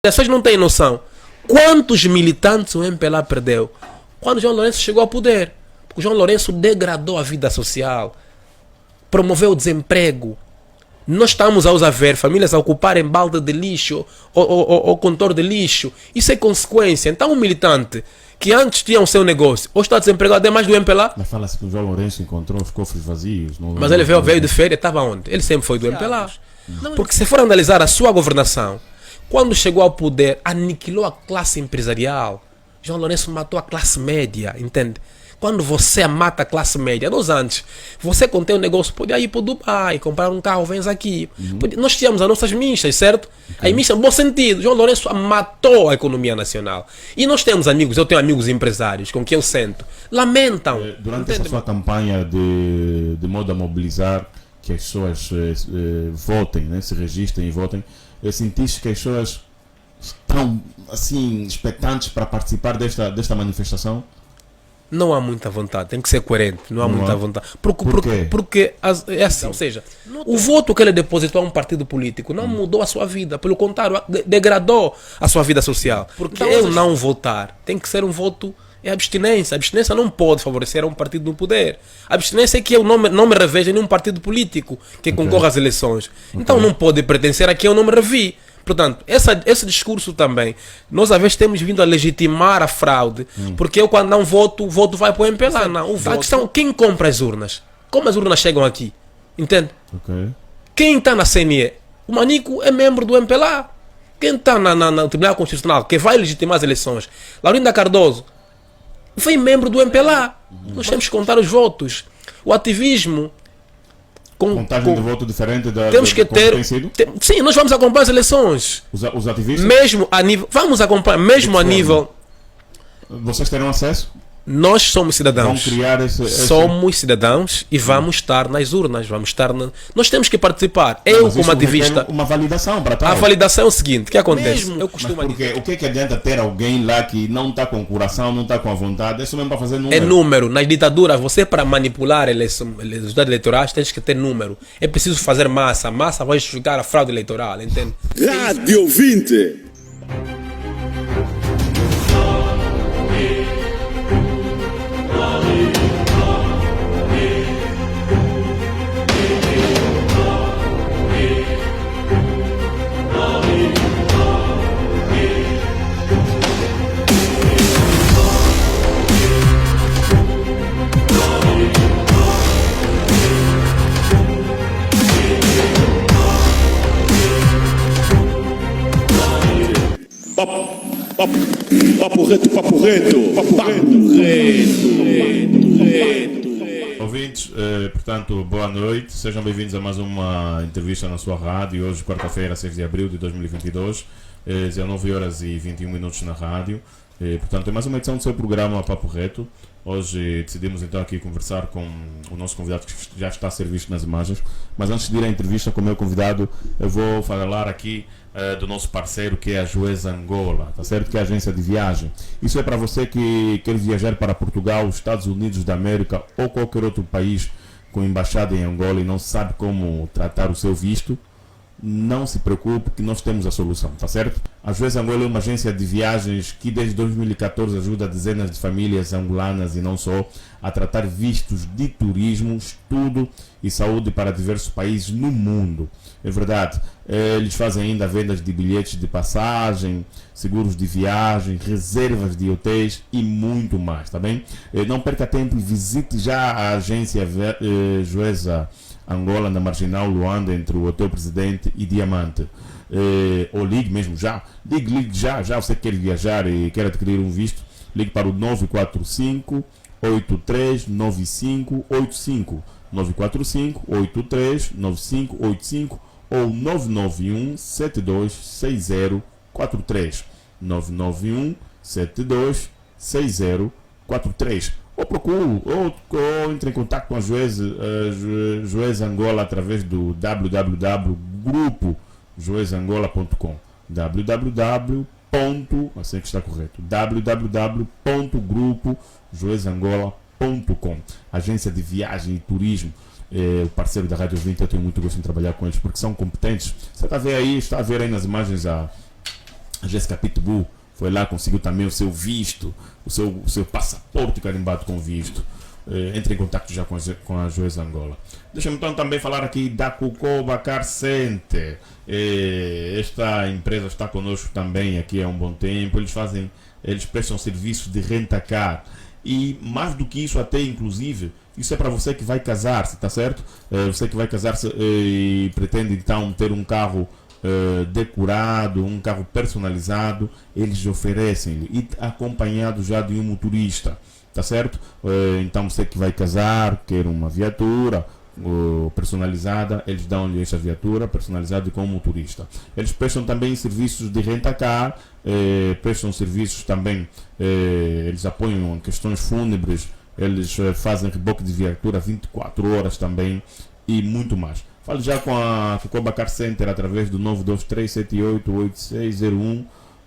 As pessoas não têm noção. Quantos militantes o MPLA perdeu quando João Lourenço chegou ao poder? Porque o João Lourenço degradou a vida social, promoveu o desemprego. Nós estamos a ver famílias a ocuparem balde de lixo ou contor de lixo. Isso é consequência. Então um militante que antes tinha o seu negócio, hoje está desempregado, é mais do MPLA. Mas fala-se que o João Lourenço encontrou os cofres vazios. Mas ele veio de férias, estava onde? Ele sempre foi do MPLA. Porque se for analisar a sua governação, quando chegou ao poder, aniquilou a classe empresarial. João Lourenço matou a classe média, entende? Quando você mata a classe média, 2 anos, você contém um negócio, podia ir para o Dubai, comprar um carro, vens aqui. Nós tínhamos as nossas missas, certo? As missas, no bom sentido. João Lourenço matou a economia nacional. E nós temos amigos, eu tenho amigos empresários com quem eu sento, lamentam. Durante essa sua campanha de modo a mobilizar que as pessoas votem, né, se registrem e votem, sentiste que as pessoas estão assim expectantes para participar desta manifestação? Não há muita vontade, tem que ser coerente, não há muita vontade. Porque é assim, ou seja, o voto que ele depositou a um partido político não mudou a sua vida, pelo contrário, degradou a sua vida social. Porque então, eu não votar tem que ser um voto, é abstinência. A abstinência não pode favorecer a um partido no poder. A abstinência é que eu não me reveja em um partido político que concorra às eleições. Então não pode pertencer a quem eu não me revi. Portanto, esse discurso também, nós às vezes temos vindo a legitimar a fraude, porque eu quando não voto, o voto vai para o MPLA. Não, a questão, quem compra as urnas? Como as urnas chegam aqui? Entende? Quem está na CNE? O Manico é membro do MPLA. Quem está no Tribunal Constitucional, que vai legitimar as eleições? Laurinda Cardoso foi membro do MPLA. Nós temos que contar os votos. O ativismo... Contagem de voto diferente da temos que ter. Sim, nós vamos acompanhar as eleições. Os ativistas? Mesmo a nível. Vamos acompanhar, mesmo a nível. Vocês terão acesso? Nós somos cidadãos. Vão criar somos cidadãos e vamos estar nas urnas. Vamos estar nós temos que participar. Eu, como ativista. Uma validação para tal. A validação é o seguinte: o que acontece? Eu costumo dizer. O que adianta ter alguém lá que não está com coração, não está com a vontade? É só mesmo para fazer número. É número. Nas ditaduras, você para manipular os resultados eleitorais, tens que ter número. É preciso fazer massa. Massa vai justificar a fraude eleitoral, entende? Rádio 20. Papo reto. Ouvintes, portanto, boa noite. Sejam bem-vindos a mais uma entrevista na sua rádio. Hoje, quarta-feira, 6 de abril de 2022. 19h21 na rádio. Portanto, é mais uma edição do seu programa Papo Reto. Hoje decidimos então aqui conversar com o nosso convidado que já está a ser visto nas imagens. Mas antes de ir à entrevista com o meu convidado, eu vou falar aqui do nosso parceiro, que é a Juez Angola, tá certo? Que é a agência de viagem. Isso é para você que quer viajar para Portugal, Estados Unidos da América ou qualquer outro país com embaixada em Angola e não sabe como tratar o seu visto. Não se preocupe que nós temos a solução, tá certo? A Juez Angola é uma agência de viagens que desde 2014 ajuda dezenas de famílias angolanas e não só a tratar vistos de turismo, estudo e saúde para diversos países no mundo. É verdade, eles fazem ainda vendas de bilhetes de passagem, seguros de viagem, reservas de hotéis e muito mais, tá bem? Não perca tempo e visite já a agência Juez Angola, na Marginal Luanda, entre o Hotel Presidente e Diamante. Ou ligue mesmo já. Ligue já você quer viajar e quer adquirir um visto. Ligue para o 945 839585 945-83-9585 ou 991-726043 991-726043 ou procure ou entre em contato com a Juez Angola através do www.grupojuezangola.com assim que está correto, www.grupojuezangola.com. Agência de viagem e turismo, o parceiro da Rádio 20. Eu tenho muito gosto em trabalhar com eles porque são competentes. Você está a ver aí nas imagens a A Jéssica Pitbull foi lá, conseguiu também o seu visto, o seu passaporte carimbado com visto. Entre em contato já com a Joes Angola. Deixa-me então também falar aqui da Cucoba Car Center. Esta empresa está conosco também aqui há um bom tempo. Eles prestam serviços de renta-car. E mais do que isso, até inclusive, isso é para você que vai casar-se, tá certo? Você que vai casar-se e pretende então ter um carro decorado, um carro personalizado, eles oferecem-lhe, e acompanhado já de um motorista. Tá certo? Então você que vai casar, quer uma viatura personalizada, eles dão-lhe esta viatura personalizada com motorista. Eles prestam também serviços de renta-car, prestam serviços também, eles apoiam questões fúnebres, eles fazem reboque de viatura 24 horas também e muito mais. Fale já com a Cucoba Car Center através do 923788601,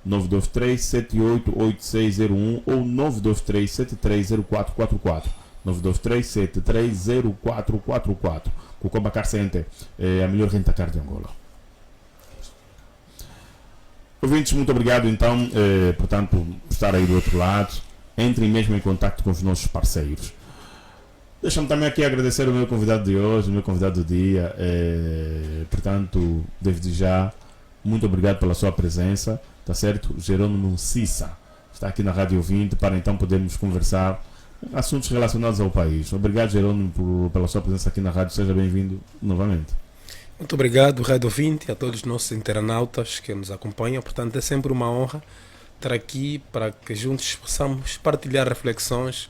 923-788601 ou 923-730444. 923-730444. Cucoba Car Center é a melhor renta-car de Angola. Ouvintes, muito obrigado então, portanto, por estar aí do outro lado. Entrem mesmo em contato com os nossos parceiros. Deixa-me também aqui agradecer o meu convidado de hoje, o meu convidado do dia. Portanto, desde já, muito obrigado pela sua presença. Tá certo? Jerônimo Cissa está aqui na Rádio 20 para então podermos conversar assuntos relacionados ao país. Obrigado, Jerônimo, pela sua presença aqui na rádio. Seja bem-vindo novamente. Muito obrigado, Rádio 20, a todos os nossos internautas que nos acompanham. Portanto, é sempre uma honra estar aqui para que juntos possamos partilhar reflexões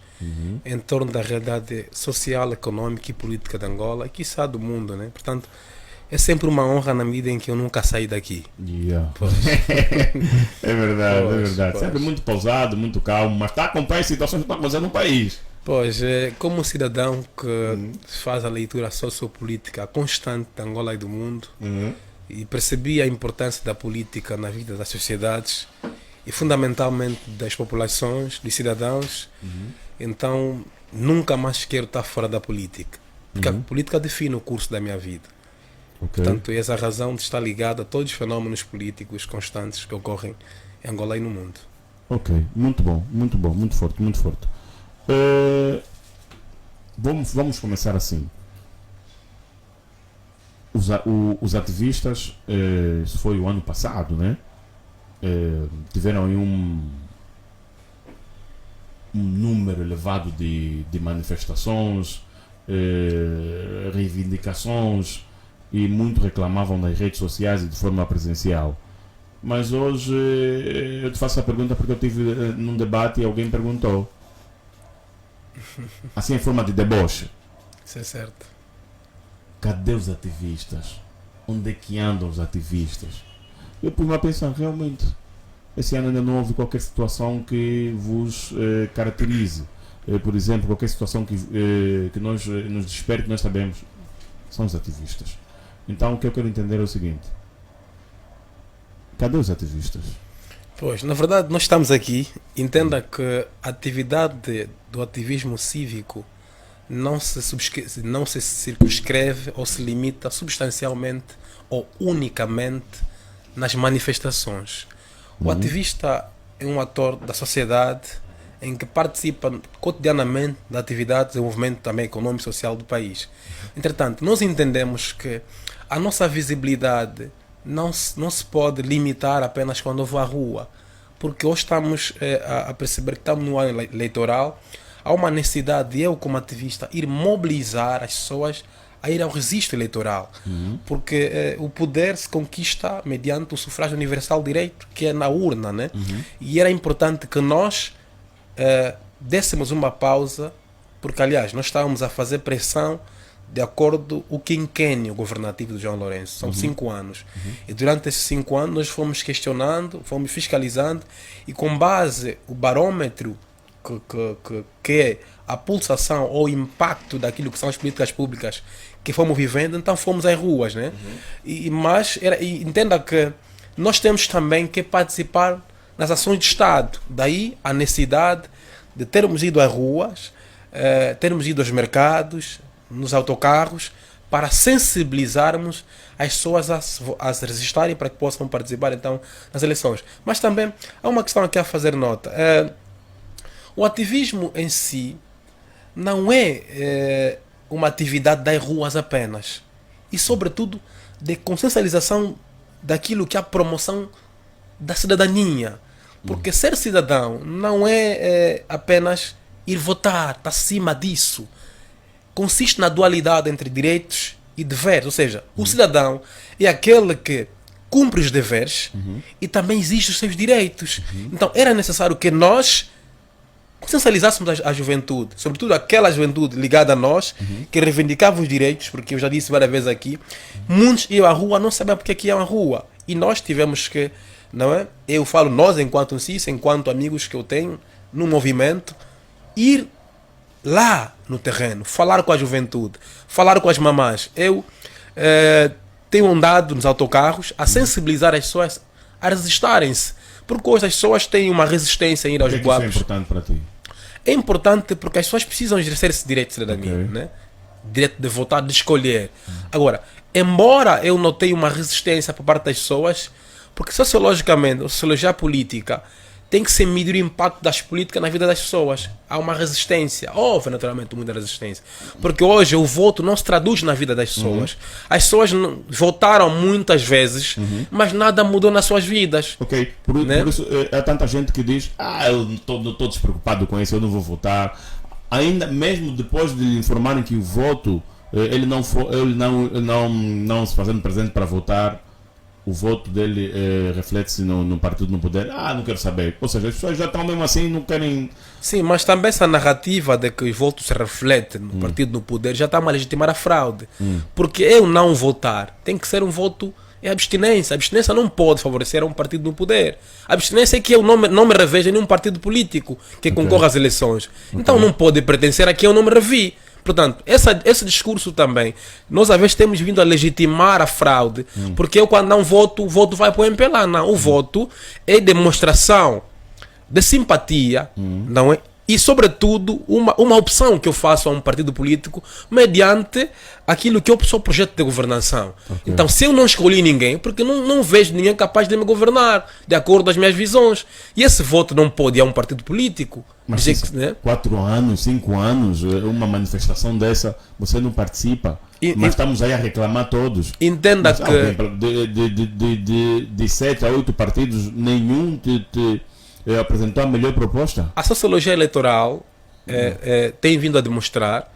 em torno da realidade social, econômica e política de Angola e, quiçá, do mundo, né? Portanto, é sempre uma honra na medida em que eu nunca saí daqui. Yeah. É verdade, é verdade. Sempre muito pausado, muito calmo, mas está a acompanhar as situações que estão acontecendo no país. Pois, como cidadão que faz a leitura sociopolítica constante de Angola e do mundo, e percebi a importância da política na vida das sociedades e fundamentalmente das populações, dos cidadãos, então nunca mais quero estar fora da política. Porque a política define o curso da minha vida. Okay. Portanto, essa razão de estar ligada a todos os fenómenos políticos constantes que ocorrem em Angola e no mundo. Ok, muito bom, muito forte, muito forte. Vamos começar assim. Os ativistas, isso foi o ano passado, né? Tiveram aí um número elevado de manifestações, reivindicações, e muito reclamavam nas redes sociais e de forma presencial. Mas hoje eu te faço a pergunta porque eu estive num debate e alguém perguntou, assim em forma de deboche: Isso é certo. cadê os ativistas? Onde é que andam os ativistas? Eu pus-me a pensar, realmente, esse ano ainda não houve qualquer situação que vos caracterize. Por exemplo, qualquer situação que nos desperte, que nós sabemos, são os ativistas. Então o que eu quero entender é o seguinte: cadê os ativistas? Pois, na verdade, nós estamos aqui. Entenda que a atividade do ativismo cívico não se circunscreve ou se limita substancialmente ou unicamente nas manifestações. O ativista é um ator da sociedade em que participa cotidianamente da atividade de desenvolvimento também econômico e social do país. Entretanto, nós entendemos que a nossa visibilidade não se pode limitar apenas quando eu vou à rua, porque hoje estamos a perceber que estamos no ano eleitoral. Há uma necessidade de eu, como ativista, ir mobilizar as pessoas a ir ao registro eleitoral, porque o poder se conquista mediante o sufrágio universal direito, que é na urna, né? E era importante que nós dessemos uma pausa, porque aliás nós estávamos a fazer pressão de acordo com o quinquênio governativo do João Lourenço. São 5 anos. E durante esses 5 anos nós fomos questionando, fomos fiscalizando, e com base o barômetro que é a pulsação ou impacto daquilo que são as políticas públicas que fomos vivendo, então fomos às ruas, né? Mas entenda que nós temos também que participar nas ações de Estado. Daí a necessidade de termos ido às ruas, termos ido aos mercados, nos autocarros, para sensibilizarmos as pessoas a se registrarem para que possam participar então nas eleições. Mas também há uma questão aqui a fazer nota. O ativismo em si não é uma atividade das ruas apenas. E sobretudo de consciencialização daquilo que é a promoção da cidadania. Porque ser cidadão não é apenas ir votar, está acima disso. Consiste na dualidade entre direitos e deveres. Ou seja, o cidadão é aquele que cumpre os deveres e também exige os seus direitos. Então era necessário que nós consciencializássemos a juventude, sobretudo aquela juventude ligada a nós, que reivindicava os direitos, porque eu já disse várias vezes aqui, muitos iam à rua, não sabiam porque que iam à rua. E nós tivemos que, não é? Eu falo nós, enquanto um CIS, enquanto amigos que eu tenho, no movimento, ir lá no terreno, falar com a juventude, falar com as mamães. Eu tenho andado nos autocarros a sensibilizar as pessoas a resistirem-se, porque hoje as pessoas têm uma resistência em ir aos guapos. Isso é importante para ti? É importante porque as pessoas precisam exercer esse direito de cidadania, né? Direito de votar, de escolher. Agora, embora eu notei uma resistência por parte das pessoas, porque sociologicamente, a sociologia política tem que se medir o impacto das políticas na vida das pessoas. Há uma resistência, houve naturalmente muita resistência, porque hoje o voto não se traduz na vida das pessoas. As pessoas votaram muitas vezes, mas nada mudou nas suas vidas. Ok, por isso há tanta gente que diz: eu não estou despreocupado com isso, eu não vou votar. Ainda mesmo depois de lhe informarem que o voto, ele não se fazendo presente para votar, o voto dele reflete-se no partido no poder. Não quero saber. Ou seja, as pessoas já estão mesmo assim, não querem... Sim, mas também essa narrativa de que os votos se refletem no partido no poder já está a legitimar a fraude. Porque eu não votar tem que ser um voto... É abstinência. A abstinência não pode favorecer um partido no poder. A abstinência é que eu não me revejo em nenhum partido político que concorra às eleições. Então não pode pertencer a quem eu não me revi. Portanto, esse discurso também, nós às vezes temos vindo a legitimar a fraude, porque eu quando não voto, o voto vai para o MPLA. Não, o voto é demonstração de simpatia, não é? E sobretudo uma opção que eu faço a um partido político mediante aquilo que eu sou projeto de governação. Então se eu não escolhi ninguém, porque não vejo ninguém capaz de me governar de acordo com as minhas visões. E esse voto não pode ir a um partido político. Mas dizer que, né? 4 anos, 5 anos, uma manifestação dessa, você não participa. Mas estamos aí a reclamar todos. Entenda mas, de 7 a 8 partidos, nenhum te apresentou a melhor proposta. A sociologia eleitoral tem vindo a demonstrar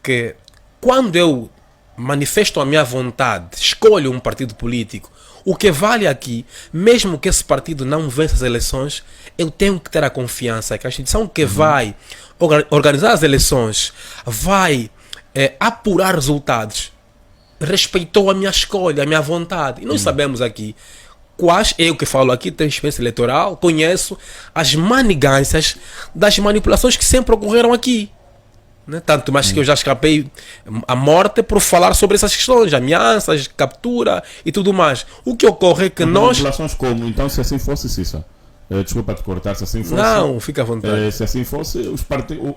que quando eu manifesto a minha vontade, escolho um partido político, o que vale aqui, mesmo que esse partido não vença as eleições, eu tenho que ter a confiança que a instituição que vai organizar as eleições, vai apurar resultados, respeitou a minha escolha, a minha vontade. E nós sabemos aqui quais, eu que falo aqui, tenho experiência eleitoral, conheço as manigâncias das manipulações que sempre ocorreram aqui. Né? Tanto mais que eu já escapei a morte por falar sobre essas questões, ameaças, captura e tudo mais. O que ocorre é que nós... Manipulações como? Então, se assim fosse, Cissa, desculpa te cortar, se assim fosse... Não, fica à vontade. Se assim fosse,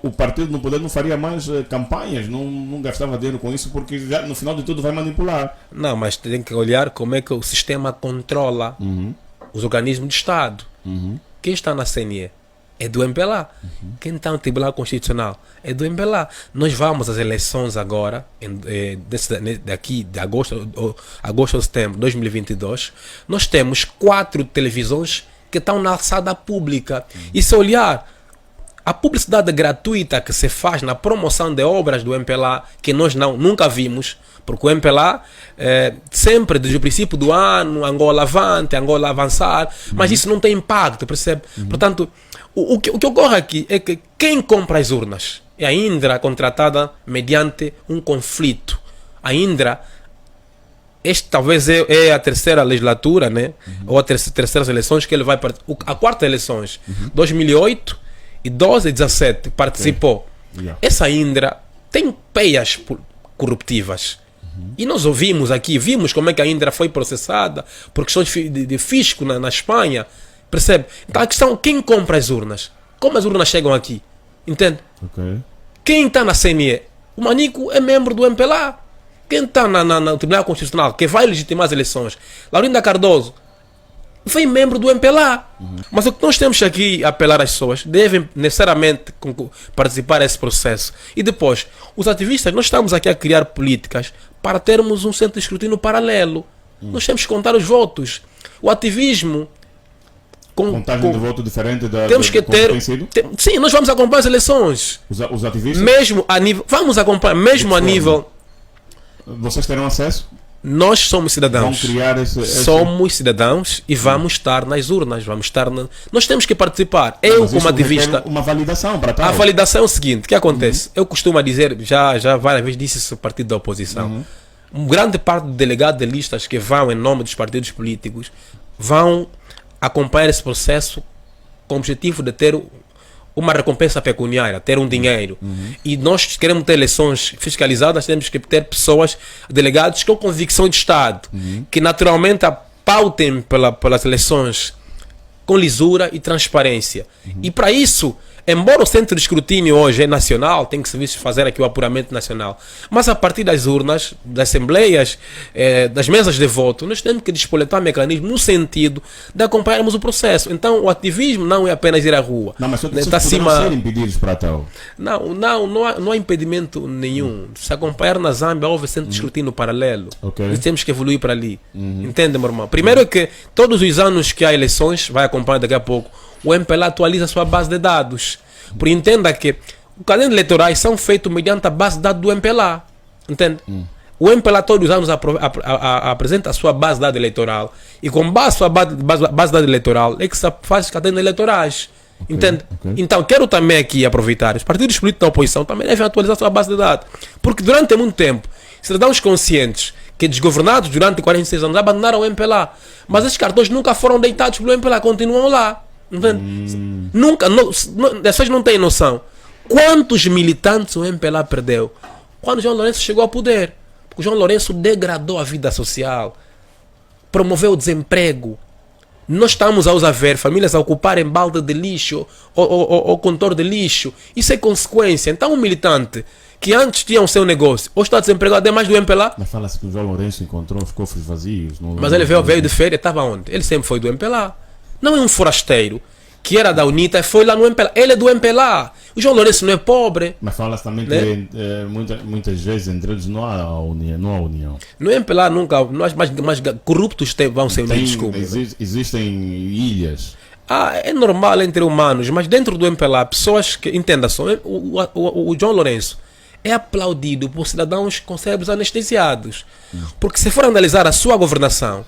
o partido no poder não faria mais campanhas, não gastava dinheiro com isso, porque já no final de tudo vai manipular. Não, mas tem que olhar como é que o sistema controla os organismos de Estado. Quem está na CNE é do MPLA. Quem está no Tribunal Constitucional é do MPLA. Nós vamos às eleições agora, daqui de agosto ou setembro de 2022. Nós temos 4 televisões que estão na alçada pública. E se olhar a publicidade gratuita que se faz na promoção de obras do MPLA, que nós nunca vimos, porque o MPLA sempre desde o princípio do ano, Angola avante, Angola avançar, mas isso não tem impacto, percebe? Portanto, o que ocorre aqui é que quem compra as urnas é a Indra, contratada mediante um conflito. A Indra, este talvez é a terceira legislatura, né? Ou a terceira eleições que ele vai participar. A quarta eleições, 2008 e 12 e 17 participou. Essa Indra tem peias corruptivas. E nós vimos como é que a Indra foi processada por questões de fisco na Espanha. Percebe? Então a questão, quem compra as urnas? Como as urnas chegam aqui? Entende? Quem está na CNE? O Manico é membro do MPLA. Quem está no Tribunal Constitucional, que vai legitimar as eleições, Laurinda Cardoso, foi membro do MPLA. Mas o que nós temos aqui a apelar às pessoas, devem necessariamente participar desse processo. E depois, os ativistas, nós estamos aqui a criar políticas para termos um centro de escrutínio paralelo. Nós temos que contar os votos. O ativismo... Contagem de voto diferente da temos que ter... Sim, nós vamos acompanhar as eleições. Os ativistas? Mesmo a nível... Vamos acompanhar, mesmo a nível... Vocês terão acesso? Nós somos cidadãos. Vão criar somos cidadãos e vamos estar nas urnas. Nós temos que participar. Eu, como ativista. Uma validação para tal. A validação é o seguinte: o que acontece? Eu costumo dizer, já várias vezes disse isso no partido da oposição. Grande parte do delegado de listas que vão em nome dos partidos políticos vão acompanhar esse processo com o objetivo de ter uma recompensa pecuniária, ter um dinheiro. E nós queremos ter eleições fiscalizadas, temos que ter pessoas, delegados com convicção de Estado, que naturalmente pautem pelas eleições com lisura e transparência. E para isso, embora o centro de escrutínio hoje é nacional, tem que fazer aqui o apuramento nacional, mas a partir das urnas, das assembleias, das mesas de voto, nós temos que despoletar mecanismos no sentido de acompanharmos o processo. Então o ativismo não é apenas ir à rua. Não, mas poderão ser impedidos para tal. Não há impedimento nenhum. Se acompanhar na Zâmbia, houve centro de escrutínio paralelo. Nós temos que evoluir para ali. Entende, meu irmão? Primeiro é que todos os anos que há eleições, vai acompanhar daqui a pouco, o MPLA atualiza a sua base de dados. Por entenda que os cadernos eleitorais são feitos mediante a base de dados do MPLA. Entende? O MPLA todos os anos apresenta a sua base de dados eleitoral. E com base a sua base de dados eleitoral é que se faz os cadernos eleitorais. Entende? Então quero também aqui aproveitar. Os partidos políticos da oposição também devem atualizar a sua base de dados. Porque durante muito tempo, cidadãos conscientes que desgovernados durante 46 anos abandonaram o MPLA. Mas esses cartões nunca foram deitados pelo MPLA, continuam lá. Nunca, as pessoas não têm noção quantos militantes o MPLA perdeu quando João Lourenço chegou ao poder. Porque o João Lourenço degradou a vida social, promoveu o desemprego. Nós estamos a ver famílias a ocuparem balde de lixo ou contor de lixo. Isso é consequência. Então um militante que antes tinha o seu negócio, hoje está desempregado, é mais do MPLA. Mas fala-se que o João Lourenço encontrou os cofres vazios. Mas ele veio de férias, estava onde? Ele sempre foi do MPLA. Não é um forasteiro que era da UNITA e foi lá no MPLA. Ele é do MPLA. O João Lourenço não é pobre. Mas fala-se também que muitas vezes entre eles não há união. No MPLA nunca, mas corruptos vão ser unidos. Existem ilhas. É normal entre humanos, mas dentro do MPLA, pessoas que entendam só, o João Lourenço é aplaudido por cidadãos com cérebros anestesiados. Porque se for analisar a sua governação,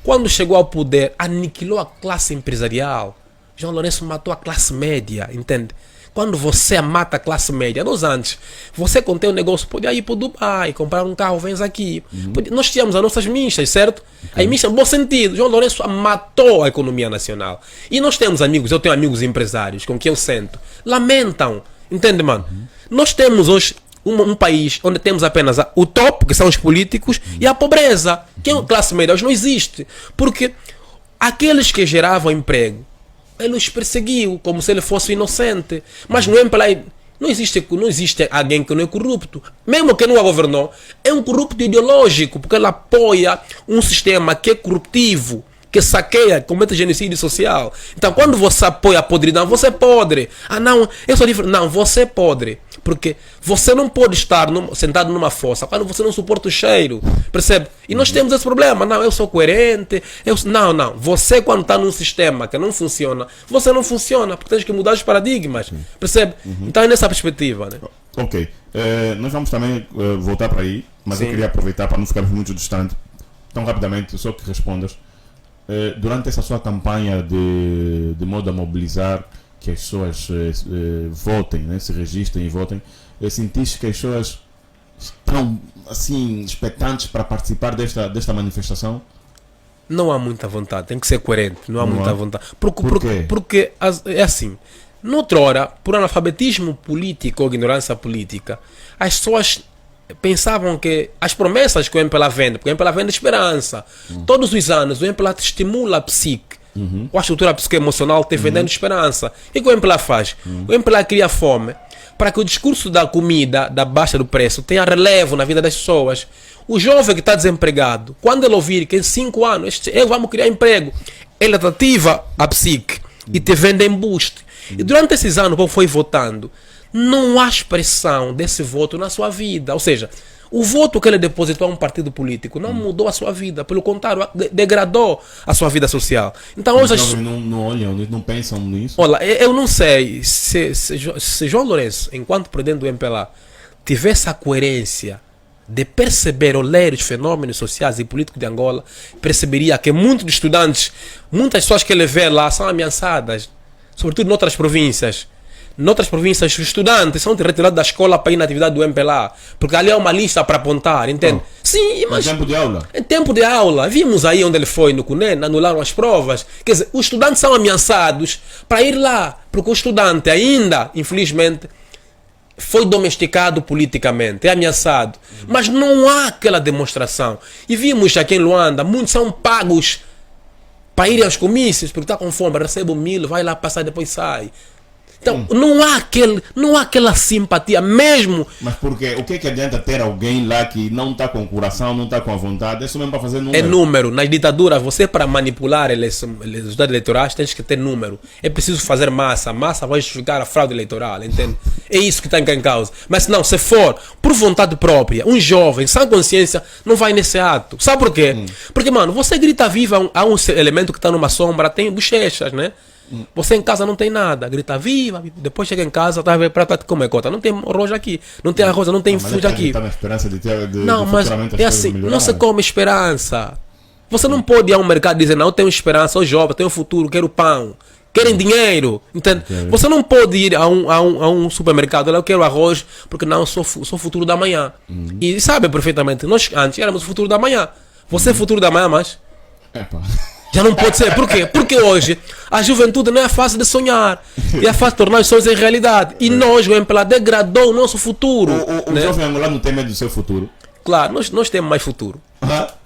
quando chegou ao poder, aniquilou a classe empresarial. João Lourenço matou a classe média, entende? Quando você mata a classe média, nós antes, você com teu negócio podia ir para o Dubai, comprar um carro, vens aqui. Nós tínhamos as nossas minchas, certo? As minchas, no bom sentido. João Lourenço matou a economia nacional. E nós temos amigos, eu tenho amigos empresários com quem eu sento, lamentam, entende, mano? Nós temos hoje um país onde temos apenas o top, que são os políticos, e a pobreza, que é a classe média, hoje não existe. Porque aqueles que geravam emprego, ele os perseguiu como se ele fosse inocente. Mas no MPLA não existe alguém que não é corrupto. Mesmo que não a governou, é um corrupto ideológico, porque ele apoia um sistema que é corruptivo, que saqueia, comete genocídio social. Então quando você apoia a podridão, você é podre. Não, eu sou diferente. Não, você é podre. Porque você não pode estar sentado numa fossa quando você não suporta o cheiro. Percebe? E nós temos esse problema. Não, eu sou coerente. Não. Você quando está num sistema que não funciona, você não funciona. Porque tens que mudar os paradigmas. Percebe? Então é nessa perspectiva. Né? Ok. Nós vamos também voltar para aí. Mas eu queria aproveitar para não ficarmos muito distante. Tão rapidamente, só que respondas. Durante essa sua campanha de modo a mobilizar que as pessoas votem, né, se registrem e votem, sentiste que as pessoas estão assim expectantes para participar desta manifestação? Não há muita vontade, tem que ser coerente, não há muita vontade. Porque é assim, noutrora, por analfabetismo político ou ignorância política, as pessoas pensavam que as promessas que o MPLA vende, porque o MPLA vende esperança. Todos os anos o MPLA estimula a psique. A estrutura psicoemocional te vendendo esperança. O que o MPLA faz? O MPLA cria fome. para que o discurso da comida, da baixa do preço, tenha relevo na vida das pessoas. O jovem que está desempregado, quando ele ouvir que em 5 anos vamos criar emprego, ele ativa a psique e te vende embuste. E durante esses anos, o povo foi votando. Não há expressão desse voto na sua vida. Ou seja, o voto que ele depositou a um partido político não mudou a sua vida. Pelo contrário, degradou a sua vida social. Então hoje... Os jovens não olham, não pensam nisso. Olha, eu não sei se João Lourenço, enquanto presidente do MPLA, tivesse a coerência de perceber ou ler os fenômenos sociais e políticos de Angola, perceberia que muitos estudantes, muitas pessoas que ele vê lá são ameaçadas, sobretudo noutras províncias. Noutras províncias, os estudantes são retirados da escola para ir na atividade do MPLA, porque ali é uma lista para apontar, entende? Sim, mas... Em tempo de aula? Em tempo de aula. Vimos aí onde ele foi, no CUNEN, anularam as provas. Quer dizer, os estudantes são ameaçados para ir lá, porque o estudante ainda, infelizmente, foi domesticado politicamente, é ameaçado. Mas não há aquela demonstração. E vimos aqui em Luanda, muitos são pagos para irem aos comícios, porque está com fome, recebe 1.000, vai lá passar e depois sai. Então, não há aquela simpatia mesmo. Mas porque o que adianta ter alguém lá que não está com o coração, não está com a vontade? É só mesmo para fazer número. É número. Nas ditaduras, você para manipular os resultados eleitorais tens que ter número. É preciso fazer massa. Massa vai justificar a fraude eleitoral, entende? É isso que está em causa. Mas não, se for por vontade própria, um jovem sem consciência não vai nesse ato. Sabe por quê? Porque, mano, você grita viva a um elemento que está numa sombra, tem bochechas, né? Você em casa não tem nada, grita viva, depois chega em casa, tá a ver para comer cota. Não tem arroz aqui, não tem arroz, não tem fuja aqui. Tá na esperança de ter, não, mas é assim, não se come esperança. Você não pode ir a um mercado e dizer, não, eu tenho esperança, sou jovem, tenho futuro, quero pão. Querem dinheiro, entende? Okay. Você não pode ir a um supermercado, eu quero arroz, porque não, sou futuro da manhã. E sabe perfeitamente, nós antes éramos o futuro da manhã. Você é futuro da manhã, mas... Epa. Já não pode ser. Por quê? Porque hoje a juventude não é fácil de sonhar. É fácil de tornar os sonhos em realidade. E nós, o MPLA, degradou o nosso futuro. O jovem angolano não tem medo do seu futuro? Claro, nós temos mais futuro.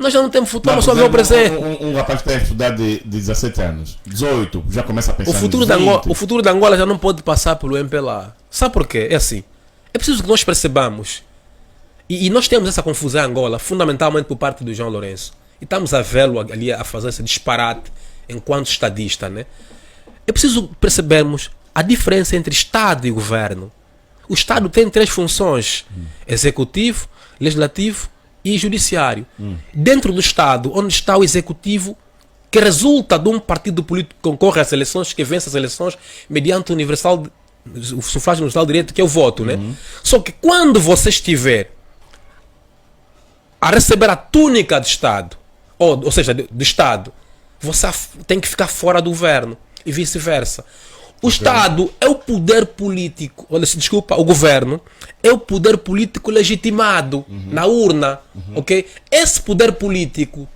Nós já não temos futuro, nós só vemos o presente. Um rapaz que está a estudar de 17 anos, 18, já começa a pensar o futuro da Angola já não pode passar pelo MPLA. Sabe por quê? É assim. É preciso que nós percebamos. E nós temos essa confusão em Angola, fundamentalmente por parte do João Lourenço. E estamos a vê-lo ali a fazer esse disparate enquanto estadista, né? É preciso percebermos a diferença entre Estado e governo. O Estado tem 3 funções: executivo, legislativo e judiciário. Dentro do Estado, onde está o executivo, que resulta de um partido político que concorre às eleições, que vence as eleições mediante o sufrágio universal direito, que é o voto, né? Só que quando você estiver a receber a túnica de Estado, ou seja, do Estado, você tem que ficar fora do governo e vice-versa. O Estado é o poder político, desculpa, o governo é o poder político legitimado na urna, ok? Esse poder político,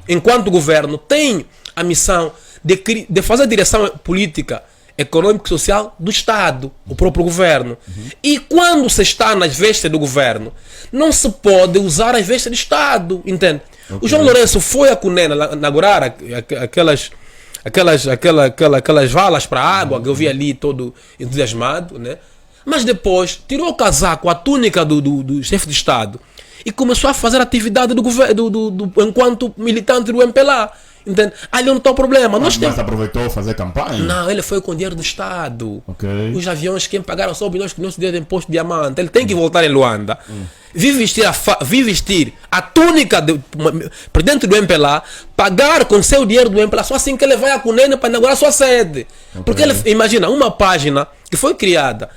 enquanto governo, tem a missão de fazer a direção política, econômica e social do Estado, o próprio governo. E quando se está nas vestes do governo, não se pode usar as vestes do Estado, entende? Okay. O João Lourenço foi a CUNEN inaugurar aquelas valas para água, que eu vi ali todo entusiasmado, né? Mas depois tirou o casaco, a túnica do chefe de Estado e começou a fazer atividade do governo enquanto militante do MPLA. Entende? Ali não está o problema. Mas aproveitou fazer campanha? Não, ele foi com dinheiro do Estado. Okay. Os aviões que pagaram só bilhões que não se deu de imposto de diamante. Ele tem que voltar em Luanda. Vi vestir a túnica por dentro do MPLA, pagar com seu dinheiro do MPLA, só assim que ele vai a CUNEN para inaugurar sua sede. Okay. Porque ele, imagina, uma página que foi criada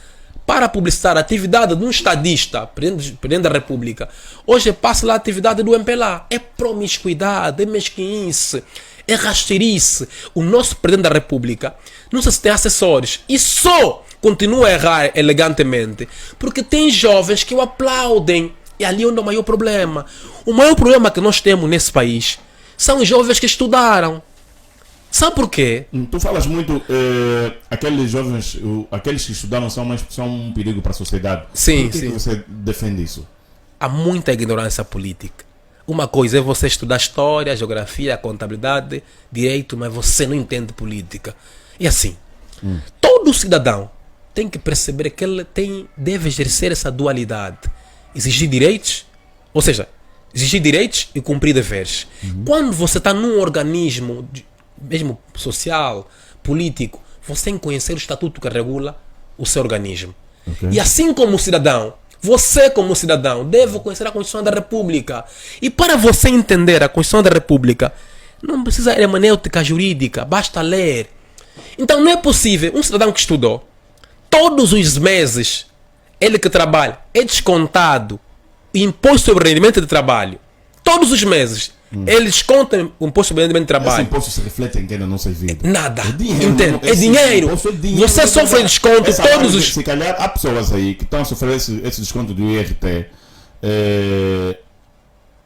para publicitar a atividade de um estadista, presidente da República, hoje passa lá a atividade do MPLA. É promiscuidade, é mesquinice, é rasteirice. O nosso presidente da República não sei se tem assessores e só continua a errar elegantemente porque tem jovens que o aplaudem. E ali é onde é o maior problema. O maior problema que nós temos nesse país são os jovens que estudaram. Sabe por quê? Tu falas muito, aqueles jovens, aqueles que estudaram são um perigo para a sociedade. Sim, por que você defende isso? Há muita ignorância política. Uma coisa é você estudar história, geografia, contabilidade, direito, mas você não entende política. E assim, todo cidadão tem que perceber que ele deve exercer essa dualidade. Exigir direitos, ou seja, exigir direitos e cumprir deveres. Quando você está num organismo, mesmo social, político, você tem que conhecer o estatuto que regula o seu organismo. Ok. E assim como cidadão, você como cidadão deve conhecer a Constituição da República. E para você entender a Constituição da República, não precisa de hermenêutica jurídica, basta ler. Então não é possível um cidadão que estudou, todos os meses, ele que trabalha, é descontado o imposto sobre rendimento de trabalho. Todos os meses, ele desconta o imposto sobre rendimento de Esse trabalho. imposto se reflete em quem na nossa vida. Nada. Dinheiro, Entende? não, É dinheiro. imposto é dinheiro. Você sofre desconto Essa todos margem, os... Se calhar há pessoas aí que estão a sofrer esse desconto do IRT.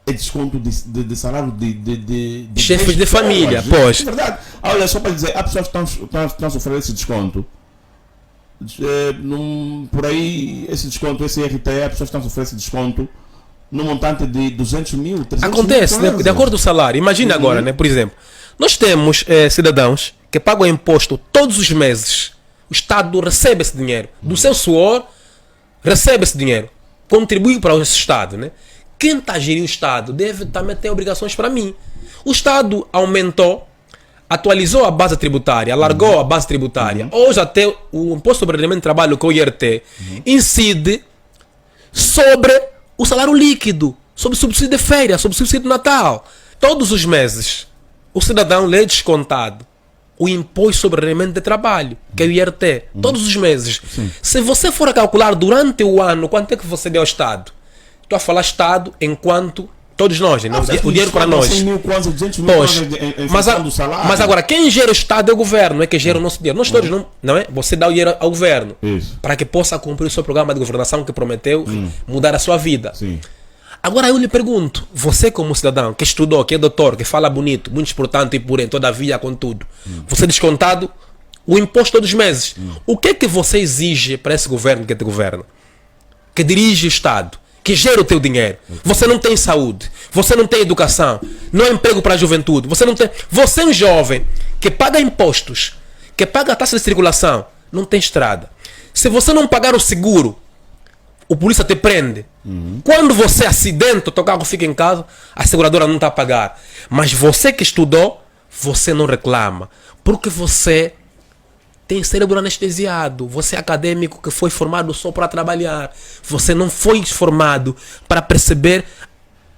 É desconto de salário de Chefes de pessoas. família, pois. É verdade. Olha, só para dizer, há pessoas que estão a sofrer esse desconto. Por aí, esse desconto, esse IRT, há pessoas que estão a sofrer esse desconto no montante de 200 mil, 300 Acontece, mil. de acordo com o salário. Imagina agora, né? Por exemplo, nós temos cidadãos que pagam imposto todos os meses. O Estado recebe esse dinheiro. Do seu suor, recebe esse dinheiro. Contribui para esse Estado, né? Quem está a gerir o Estado deve também ter obrigações para mim. O Estado aumentou, atualizou a base tributária, alargou a base tributária. Hoje até o imposto sobre rendimento de trabalho, que é o IRT, incide sobre o salário líquido, sobre o subsídio de férias, sobre o subsídio de Natal. Todos os meses, o cidadão lê descontado o imposto sobre rendimento de trabalho, que é o IRT. Todos os meses. Se você for a calcular durante o ano quanto é que você deu ao Estado, estou a falar Estado enquanto todos nós, né? O dinheiro para nós. 100 mil, quase 200 mil Pois, em mas, função do salário. mas agora, quem gera o Estado é o governo, é que gera o nosso dinheiro. Nós todos não é? Você dá o dinheiro ao governo Isso. para que possa cumprir o seu programa de governação que prometeu mudar a sua vida. Sim. Agora eu lhe pergunto, você como cidadão que estudou, que é doutor, que fala bonito, muito importante e porém, todavia, contudo, você descontado o imposto todos os meses. O que é que você exige para esse governo que te governa? Que dirige o Estado, que gera o teu dinheiro. Você não tem saúde, você não tem educação, não há emprego para a juventude, você não tem... Você é um jovem que paga impostos, que paga a taxa de circulação, não tem estrada. Se você não pagar o seguro, o polícia te prende. Quando você acidenta, o teu carro fica em casa, a seguradora não está a pagar. Mas você que estudou, você não reclama. Porque você tem cérebro anestesiado. Você é acadêmico que foi formado só para trabalhar. Você não foi formado para perceber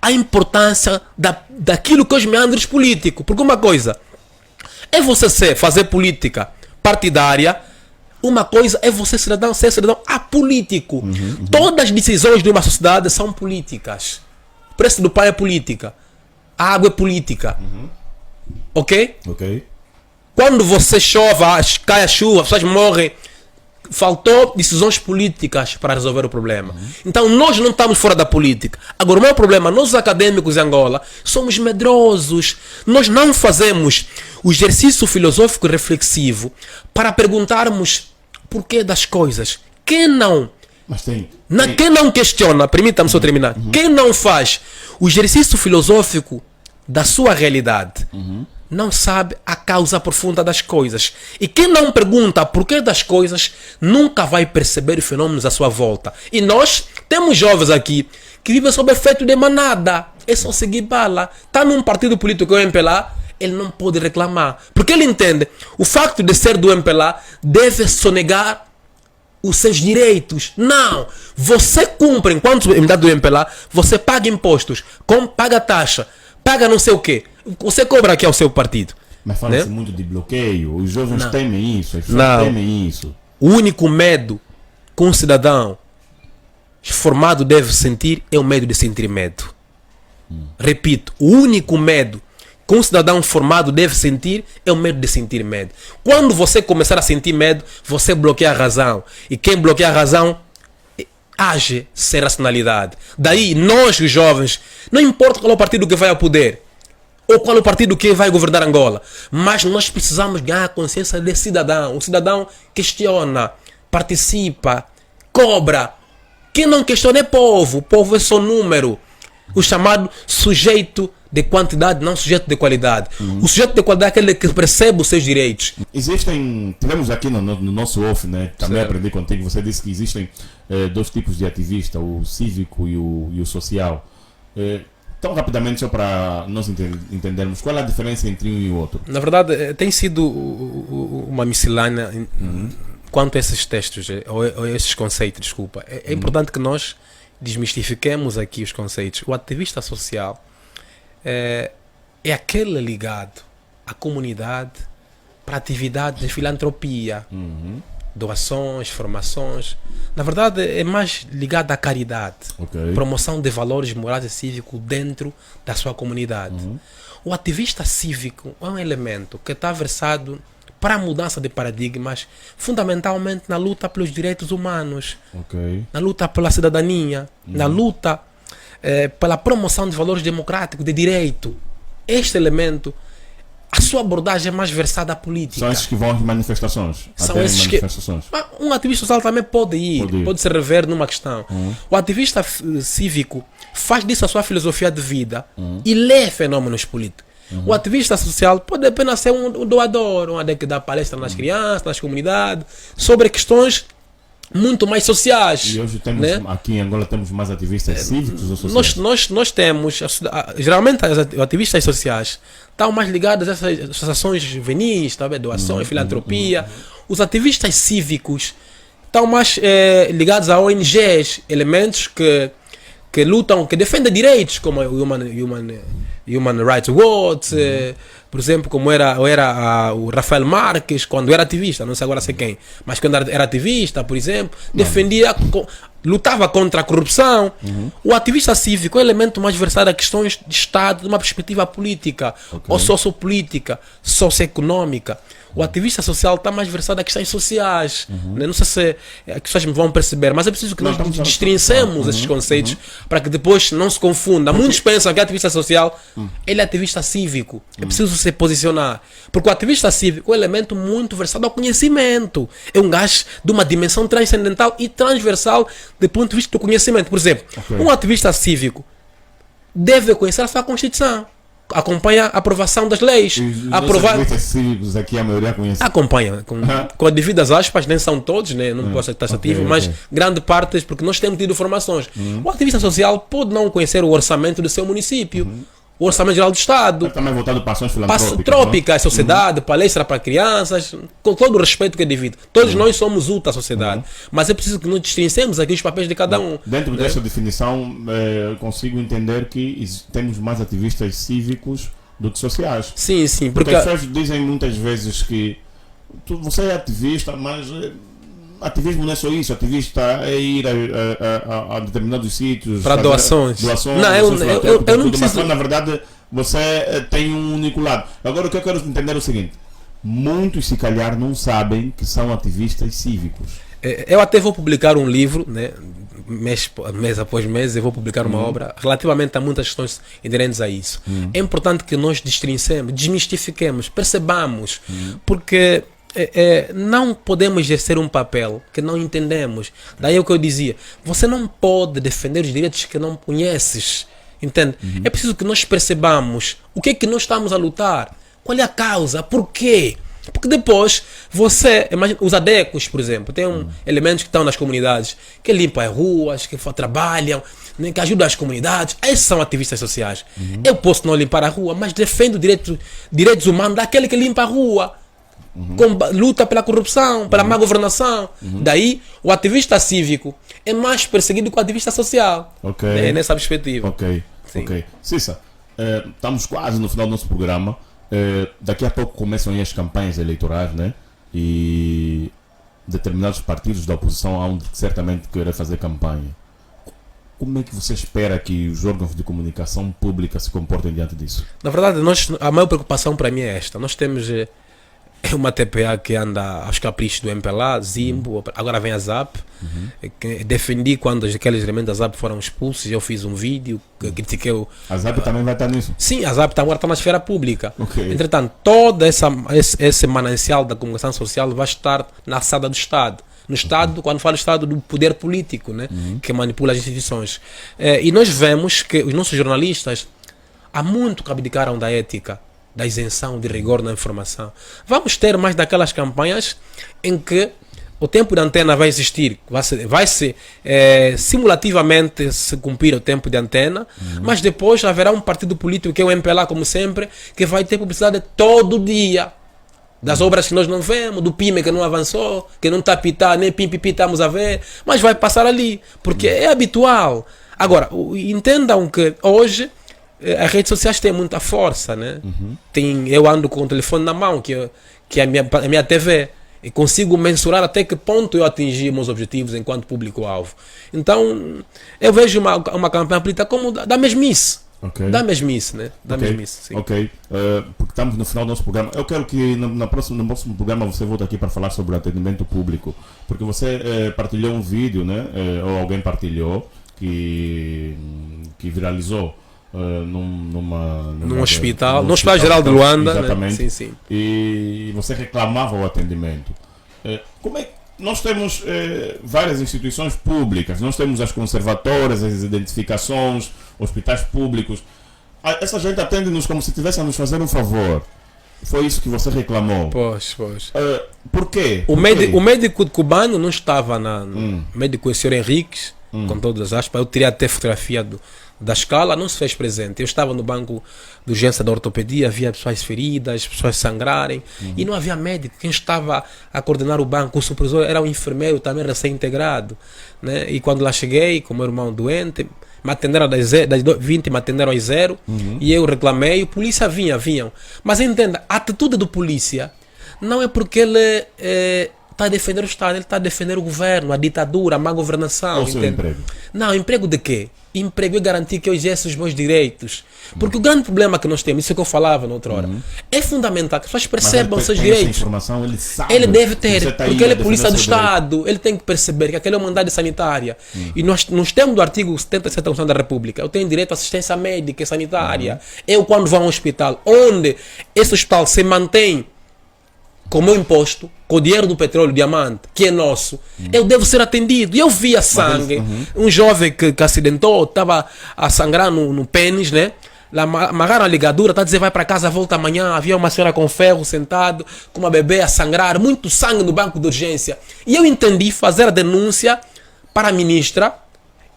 a importância daquilo que é os meandros políticos. Porque uma coisa é você fazer política partidária. Uma coisa é você ser cidadão apolítico. Todas as decisões de uma sociedade são políticas. O preço do pão é política. A água é política. Ok? Ok. Quando você chove, cai a chuva, as pessoas morrem. Faltou decisões políticas para resolver o problema. Então nós não estamos fora da política. Agora o meu problema, nós os acadêmicos em Angola, somos medrosos. Nós não fazemos o exercício filosófico reflexivo para perguntarmos porquê das coisas. Quem não? Mas tem. Quem não questiona, permita-me só terminar. Quem não faz o exercício filosófico da sua realidade, não sabe a causa profunda das coisas. E quem não pergunta porquê das coisas, nunca vai perceber os fenômenos à sua volta. E nós temos jovens aqui que vivem sob efeito de manada. É só seguir bala. Está num partido político que é o MPLA, ele não pode reclamar. Porque ele entende, o facto de ser do MPLA deve sonegar os seus direitos. Não! Você cumpre, enquanto unidade do MPLA, você paga impostos, paga taxa, paga não sei o quê. Você cobra aqui ao seu partido. Mas fala-se né? muito de bloqueio. Os jovens Não. temem isso. As pessoas Não. temem isso. O único medo que um cidadão formado deve sentir é o medo de sentir medo. Repito, o único medo que um cidadão formado deve sentir é o medo de sentir medo. Quando você começar a sentir medo, você bloqueia a razão. E quem bloqueia a razão age sem racionalidade. Daí, nós, os jovens, não importa qual é o partido que vai ao poder, ou qual é o partido que vai governar Angola, mas nós precisamos ganhar a consciência de cidadão. O cidadão questiona, participa, cobra. Quem não questiona é povo. O povo é só número. O chamado sujeito de quantidade, não sujeito de qualidade. O sujeito de qualidade é aquele que percebe os seus direitos. Tivemos aqui no nosso off, né? Também Certo. aprendi contigo, você disse que existem dois tipos de ativista, o cívico e o social. Tão rapidamente, só para nós entendermos, qual é a diferença entre um e o outro? Na verdade, tem sido uma miscelânea quanto a esses textos, ou esses conceitos, desculpa. É importante que nós desmistifiquemos aqui os conceitos. O ativista social é aquele ligado à comunidade para atividades de filantropia, doações, formações. Na verdade, é mais ligado à caridade, promoção de valores morais e cívicos dentro da sua comunidade. O ativista cívico é um elemento que está versado para a mudança de paradigmas, fundamentalmente na luta pelos direitos humanos, na luta pela cidadania, na luta pela promoção de valores democráticos, de direito. Este elemento, a sua abordagem é mais versada à política. São esses que vão às manifestações? São esses manifestações. Um ativista social também pode ir, pode se rever numa questão. O ativista cívico faz disso a sua filosofia de vida e lê fenômenos políticos. O ativista social pode apenas ser um doador, um que dá palestra nas crianças, nas comunidades, sobre questões muito mais sociais. E hoje temos, aqui em Angola, temos mais ativistas cívicos ou sociais? Nós temos, geralmente os ativistas sociais estão mais ligados a essas associações juvenis, doações, filantropia. Os ativistas cívicos estão mais ligados a ONGs, elementos que lutam, que defendem direitos, como o Human Rights Watch, por exemplo, como era o Rafael Marques, quando era ativista, não sei agora sei quem, mas quando era ativista, por exemplo, defendia, lutava contra a corrupção. O ativista cívico é um elemento mais versado a questões de Estado, de uma perspectiva política, ou sociopolítica, socioeconômica. O ativista social está mais versado a questões sociais. Não sei se as pessoas me vão perceber, mas é preciso que nós destrincemos esses conceitos para que depois não se confunda. Muitos pensam que ativista social ele é ativista cívico. É preciso se posicionar. Porque o ativista cívico é um elemento muito versado ao conhecimento. É um gajo de uma dimensão transcendental e transversal do ponto de vista do conhecimento. Por exemplo, um ativista cívico deve conhecer a sua Constituição. Acompanha a aprovação das leis. Os cívicos aqui, a maioria conhece. Acompanha, com as devidas aspas, nem são todos, né? Não posso ser taxativo, mas grande parte, porque nós temos tido formações. O ativista social pode não conhecer o orçamento do seu município, o orçamento geral do Estado. Mas também voltado para ações filantrópicas, sociedade, palestra para crianças, com todo o respeito que é devido. Todos nós somos úteis à sociedade, mas é preciso que nós distrincemos aqui os papéis de cada um. Dentro dessa definição, consigo entender que temos mais ativistas cívicos do que sociais. Sim, porque as pessoas dizem muitas vezes que você é ativista, mas ativismo não é só isso. Ativista é ir a determinados sítios para doações. Não, eu não preciso. Mas na verdade você tem um único lado. Agora o que eu quero entender é o seguinte: muitos se calhar não sabem que são ativistas cívicos. Eu até vou publicar um livro, né? mês após mês eu vou publicar uma obra relativamente a muitas questões inerentes a isso. É importante que nós destrincemos, desmistifiquemos, percebamos, porque não podemos exercer um papel que não entendemos. Daí é o que eu dizia, você não pode defender os direitos que não conheces, entende? É preciso que nós percebamos o que é que nós estamos a lutar, qual é a causa, por quê? Porque depois você, imagina, os adecos, por exemplo, tem elementos que estão nas comunidades, que limpam as ruas, que trabalham, né, que ajudam as comunidades. Esses são ativistas sociais. Eu posso não limpar a rua, mas defendo direitos humanos daquele que limpa a rua. Luta pela corrupção, pela má governação. Daí o ativista cívico é mais perseguido que o ativista social. Nessa perspectiva. Ok. Cissa, estamos quase no final do nosso programa. Daqui a pouco começam aí as campanhas eleitorais, né? E determinados partidos da oposição hão de certamente querer fazer campanha. Como é que você espera que os órgãos de comunicação pública se comportem diante disso? Na verdade, a maior preocupação para mim é esta. Nós temos uma TPA que anda aos caprichos do MPLA, Zimbo, agora vem a ZAP. Que defendi quando aqueles elementos da ZAP foram expulsos. Eu fiz um vídeo que critiquei A ZAP também vai estar nisso? Sim, a ZAP agora está na esfera pública. Entretanto, todo esse manancial da comunicação social vai estar na alçada do Estado. No Estado, quando falo Estado, do poder político, né? Que manipula as instituições. E nós vemos que os nossos jornalistas, há muito que abdicaram da ética, da isenção, de rigor na informação. Vamos ter mais daquelas campanhas em que o tempo de antena vai existir, vai-se simulativamente se cumprir o tempo de antena, mas depois haverá um partido político, que é o MPLA, como sempre, que vai ter publicidade todo dia. Das obras que nós não vemos, do PIME que não avançou, que não está a pitar, nem PIMPIPI estamos a ver, mas vai passar ali, porque é habitual. Agora, entendam que hoje as redes sociais têm muita força, né? Eu ando com o telefone na mão, que é a minha TV, e consigo mensurar até que ponto eu atingi meus objetivos enquanto público-alvo. Então, eu vejo uma campanha política como da mesmice. Okay. Da mesmice, né? Da mesmice, sim. Ok, porque estamos no final do nosso programa. Eu quero que no próximo programa você volte aqui para falar sobre o atendimento público, porque você partilhou um vídeo, né? Ou alguém partilhou, que viralizou num hospital, no Hospital Geral de Luanda. Exatamente. Né? Sim. E você reclamava o atendimento. Como é que nós temos várias instituições públicas, nós temos as conservatórias, as identificações, hospitais públicos. Essa gente atende-nos como se estivesse a nos fazer um favor. Foi isso que você reclamou. Pois. Por quê? O médico cubano não estava o médico, o senhor Henriques, com todas as aspas. Eu teria até fotografia da escala, não se fez presente. Eu estava no banco de urgência da ortopedia, havia pessoas feridas, pessoas sangrarem, e não havia médico. Quem estava a coordenar o banco, o supervisor, era um enfermeiro também recém-integrado, né? E quando lá cheguei, com meu irmão doente, me atenderam das 20, me atenderam às 0, e eu reclamei, a polícia vinham. Mas entenda, a atitude do polícia não é porque ele está a defender o Estado, ele está a defender o governo, a ditadura, a má governação. É o seu emprego. Não, emprego de quê? Emprego é garantir que eu exerça os meus direitos. Porque o grande problema que nós temos, isso que eu falava na outra hora, é fundamental que as pessoas percebam os seus direitos. Essa informação, ele sabe. Ele deve ter, Tá porque ele é polícia do Estado, ele tem que perceber que aquele é uma unidade sanitária. E nós temos do artigo 77 da Constituição da República, eu tenho direito à assistência médica e sanitária. Eu, quando vou a um hospital, onde esse hospital se mantém com o meu imposto, com o dinheiro do petróleo, diamante, que é nosso, eu devo ser atendido. E eu via sangue, um jovem que acidentou, estava a sangrar no pênis, né? Amarraram a ligadura, está a dizer vai para casa, volta amanhã. Havia uma senhora com ferro sentado, com uma bebê a sangrar, muito sangue no banco de urgência. E eu entendi fazer a denúncia para a ministra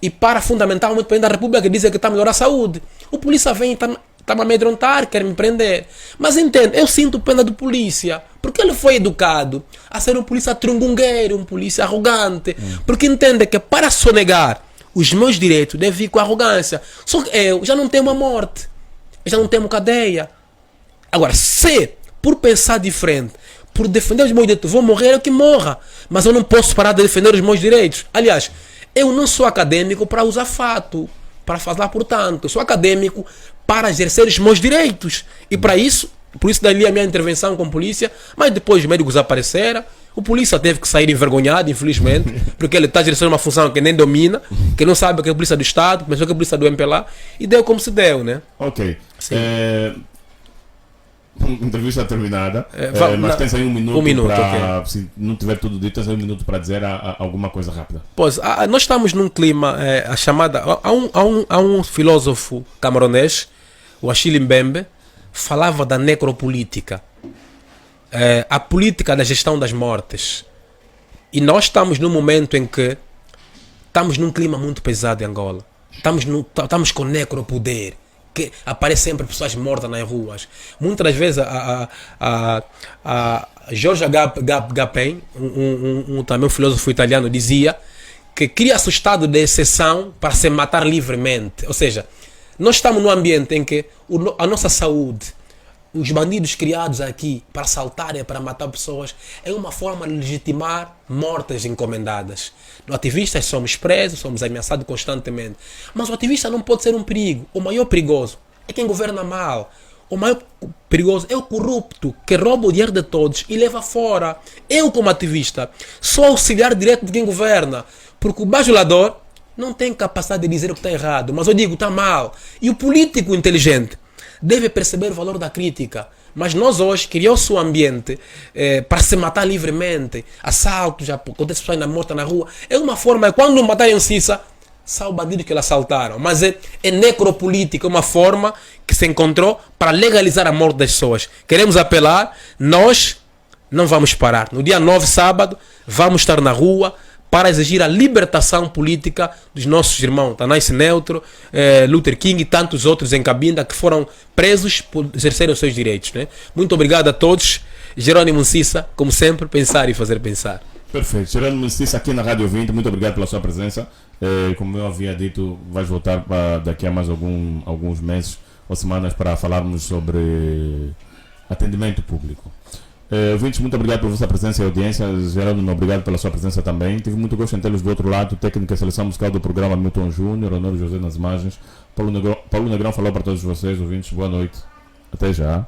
e para fundamentalmente o presidente da República, que dizem que está a melhorar a saúde. O polícia vem e está a me amedrontar, quer me prender. Mas entende, eu sinto pena do polícia, porque ele foi educado a ser um polícia trungungueiro, um polícia arrogante, porque entende que para sonegar os meus direitos deve ir com arrogância. Só que eu já não temo a morte, eu já não temo cadeia. Agora, se por pensar diferente, por defender os meus direitos, vou morrer, eu que morra, mas eu não posso parar de defender os meus direitos. Aliás, eu não sou acadêmico para usar fato, para falar portanto, eu sou acadêmico para exercer os meus direitos. E para isso, por isso dali a minha intervenção com a polícia, mas depois os médicos apareceram, o polícia teve que sair envergonhado, infelizmente, porque ele está exercendo uma função que nem domina, que não sabe o que é a polícia do Estado, pensou que é a polícia do MPLA, e deu como se deu, né? Ok. Sim. Entrevista terminada, mas tens aí um minuto para, okay. Se não tiver tudo dito, tens aí um minuto para dizer alguma coisa rápida. Pois, nós estamos num clima, a chamada, há um filósofo camaronês, o Achille Mbembe, falava da necropolítica, a política da gestão das mortes. E nós estamos num momento em que estamos num clima muito pesado em Angola. Estamos com necropoder, que aparece sempre pessoas mortas nas ruas. Muitas das vezes a George Gapen, também um filósofo italiano, dizia que cria-se o estado de exceção para se matar livremente. Ou seja, nós estamos num ambiente em que a nossa saúde, os bandidos criados aqui para assaltarem, para matar pessoas, é uma forma de legitimar mortes encomendadas. Nós ativistas somos presos, somos ameaçados constantemente. Mas o ativista não pode ser um perigo. O maior perigoso é quem governa mal. O maior perigoso é o corrupto, que rouba o dinheiro de todos e leva fora. Eu, como ativista, sou auxiliar direto de quem governa. Porque o bajulador não tem capacidade de dizer o que está errado. Mas eu digo, está mal. E o político inteligente deve perceber o valor da crítica. Mas nós hoje criou-se um ambiente para se matar livremente. Assaltos, já acontece pessoas mortas na rua. É uma forma, quando não matarem Cissa, São bandidos que eles assaltaram. Mas é necropolítica, uma forma que se encontrou para legalizar a morte das pessoas. Queremos apelar, nós não vamos parar. No dia 9, sábado, vamos estar na rua para exigir a libertação política dos nossos irmãos Tanais Neutro, Luther King e tantos outros em Cabinda que foram presos por exercerem os seus direitos. Né? Muito obrigado a todos. Jerônimo Cissa, como sempre, pensar e fazer pensar. Perfeito. Jerônimo Cissa aqui na Rádio 20, muito obrigado pela sua presença. Como eu havia dito, vais voltar daqui a mais alguns meses ou semanas para falarmos sobre atendimento público. Ouvintes, muito obrigado pela vossa presença e audiência. Jerônimo, obrigado pela sua presença também. Tive muito gosto em tê-los do outro lado. Técnica e seleção musical do programa Milton Júnior, Honório José nas imagens. Paulo Negrão falou para todos vocês, ouvintes. Boa noite. Até já.